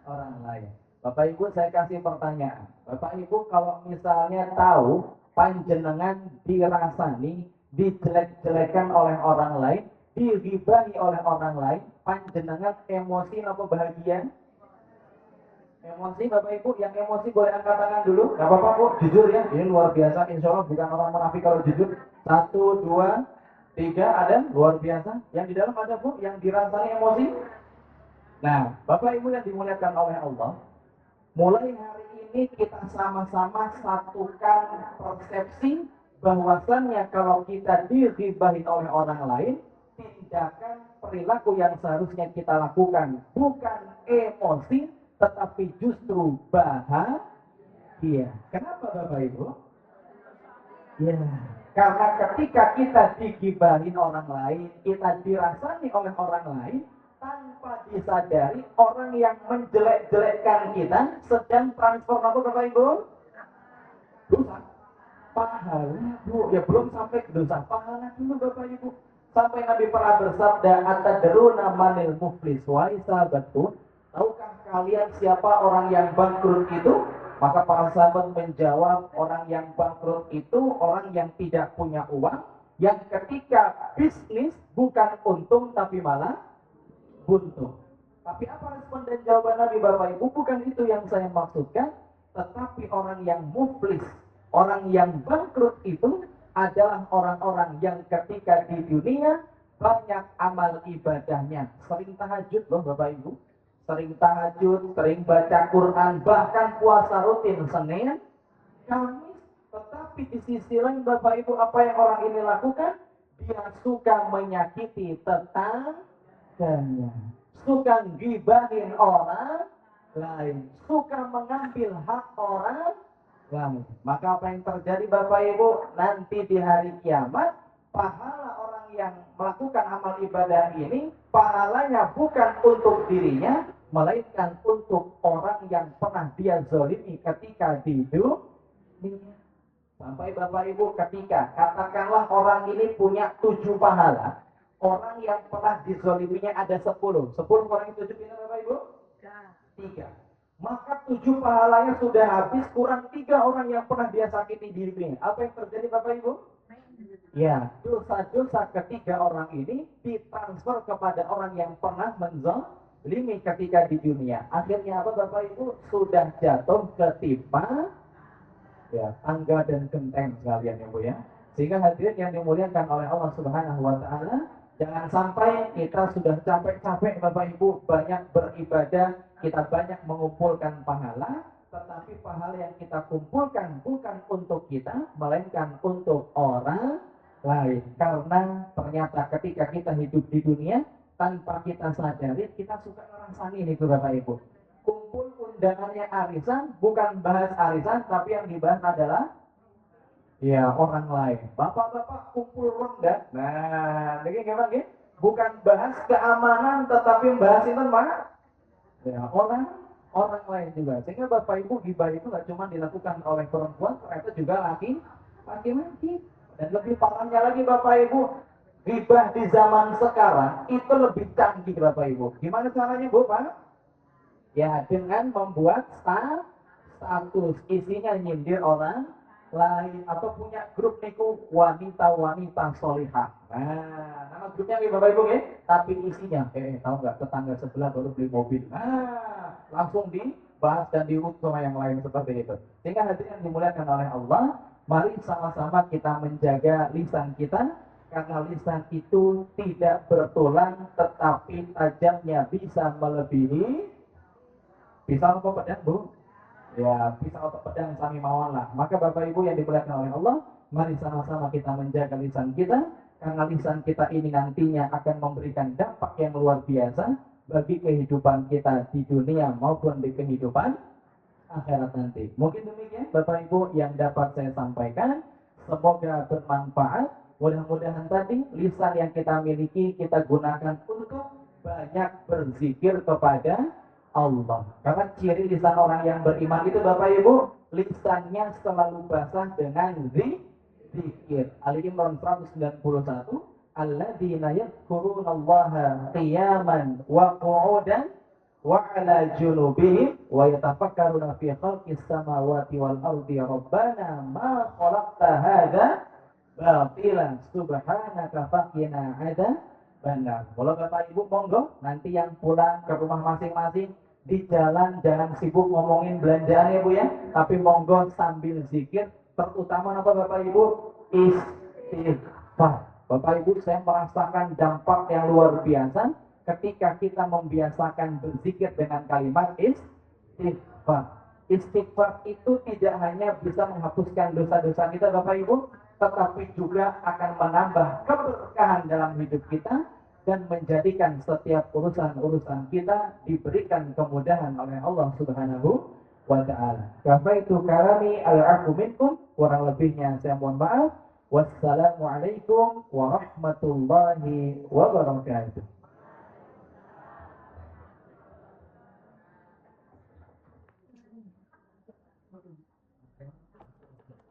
orang lain. Bapak Ibu, saya kasih pertanyaan. Bapak Ibu, kalau misalnya tahu panjenengan dirasani, dijelek-jelekan oleh orang lain, dighibahi oleh orang lain, panjenengan emosi apa bahagia? Emosi Bapak Ibu, yang emosi boleh angkat tangan dulu. Gak apa-apa Bu, jujur ya. Ini luar biasa, insya Allah bukan orang munafik kalau jujur. 1, 2, 3, ada? Luar biasa. Yang di dalam ada Bu, yang dirasani emosi. Nah, Bapak Ibu yang dimuliakan oleh Allah, mulai hari ini kita sama-sama satukan persepsi bahwasannya kalau kita dighibahin oleh orang lain, tindakan perilaku yang seharusnya kita lakukan bukan emosi, tetapi justru bahagia. Kenapa Bapak Ibu? Ya, karena ketika kita digibahin orang lain, kita dirasani oleh orang lain, tanpa disadari orang yang menjelek-jelekkan kita sedang transfer apa Bapak Ibu? Dosa. Pahala Bu, ya belum sampai ke dosa, pahala dulu Bapak Ibu. Sampai Nabi pernah bersabda, atadruna manil muflis, wahai sahabatku, tahukah kalian siapa orang yang bangkrut itu? Maka para sahabat menjawab, orang yang bangkrut itu orang yang tidak punya uang, yang ketika bisnis bukan untung tapi malah buntung. Tapi apa respon dan jawaban Nabi Bapak Ibu? Bukan itu yang saya maksudkan, tetapi orang yang muflis, orang yang bangkrut itu adalah orang-orang yang ketika di dunia banyak amal ibadahnya, sering tahajud loh Bapak Ibu, sering tahajud, sering baca Quran, bahkan puasa rutin Senin, Kamis. Tetapi di sisi lain Bapak Ibu, apa yang orang ini lakukan? Dia suka menyakiti tetangganya, suka gibahin orang lain, suka mengambil hak orang lain. Maka apa yang terjadi Bapak Ibu? Nanti di hari kiamat, pahala orang yang melakukan amal ibadah ini, pahalanya bukan untuk dirinya, melainkan untuk orang yang pernah dia zalimi ketika di dunia. Sampai Bapak Ibu, ketika katakanlah orang ini punya 7 pahala, orang yang pernah dizaliminya ada 10. 10 orang itu 7 Bapak Ibu? 3. Maka 7 pahalanya sudah habis, kurang 3 orang yang pernah dia sakiti dirinya. Apa yang terjadi Bapak Ibu? Ya, dosa-dosa ketiga orang ini ditransfer kepada orang yang pernah menzalimi ketika di dunia. Akhirnya apa Bapak Ibu? Sudah jatuh ketimpa ya, tangga dan genteng sekalian ya Bu ya. Sehingga hadirin yang dimuliakan oleh Allah Subhanahu wa taala, jangan sampai kita sudah capek-capek Bapak Ibu banyak beribadah, kita banyak mengumpulkan pahala, tetapi pahala yang kita kumpulkan bukan untuk kita, melainkan untuk orang lain. Karena ternyata ketika kita hidup di dunia, tanpa kita sadari, kita suka ngerasani nih Bapak Ibu. Kumpul undangannya arisan, bukan bahas arisan, tapi yang dibahas adalah ya orang lain. Bapak-bapak kumpul ronda. Nah, ini gimana nih? Bukan bahas keamanan, tetapi membahas itu mana? Ya, orang lain juga. Sehingga Bapak Ibu gibah itu nggak cuma dilakukan oleh perempuan, ternyata juga laki-laki. Dan lebih parahnya lagi Bapak Ibu, gibah di zaman sekarang itu lebih canggih Bapak Ibu. Gimana caranya Bu Pak? Ya dengan membuat status, isinya nyindir orang lain, atau punya grup niku wanita-wanita solihah. Nah, nama grupnya nih Bapak Ibu ya, tapi isinya tahu nggak, tetangga sebelah baru beli mobil. Nah, langsung dibahas dan diurut sama yang lain seperti itu. Sehingga hadirin yang dimuliakan oleh Allah, mari sama-sama kita menjaga lisan kita, karena lisan itu tidak bertulang, tetapi tajamnya bisa melebihi pisau apa pedang Bu? Ya, pisau atau pedang sami mawon lah. Maka Bapak Ibu yang dimuliakan oleh Allah, mari sama-sama kita menjaga lisan kita, karena lisan kita ini nantinya akan memberikan dampak yang luar biasa bagi kehidupan kita di dunia maupun di kehidupan akhirat nanti. Mungkin demikian Bapak Ibu yang dapat saya sampaikan. Semoga bermanfaat. Mudah-mudahan tadi lisan yang kita miliki kita gunakan untuk banyak berzikir kepada Allah. Karena ciri lisan orang yang beriman itu Bapak Ibu, lisannya selalu basah dengan zikir. Ali Imran 191, alladzina yadhkurunallaha qiyaman wa qu'udan wa 'ala junubihim wa yatafakkaruna fi khalqis samawati wal ardi rabbana ma khalaqta hadza batilan subhanaka faqina 'adzabannar. Kalau Bapak Ibu monggo nanti yang pulang ke rumah masing-masing di jalan jangan sibuk ngomongin belanjaan ya Bu ya, tapi monggo sambil zikir, terutama apa Bapak Ibu? Istighfar. Bapak Ibu, saya merasakan dampak yang luar biasa ketika kita membiasakan berzikir dengan kalimat istighfar. Istighfar itu tidak hanya bisa menghapuskan dosa-dosa kita Bapak Ibu, tetapi juga akan menambah keberkahan dalam hidup kita dan menjadikan setiap urusan-urusan kita diberikan kemudahan oleh Allah Subhanahu wa ta'ala. Kafaitu kalami al-'afwu minkum, kurang lebihnya saya mohon maaf. Wassalamualaikum warahmatullahi wabarakatuh.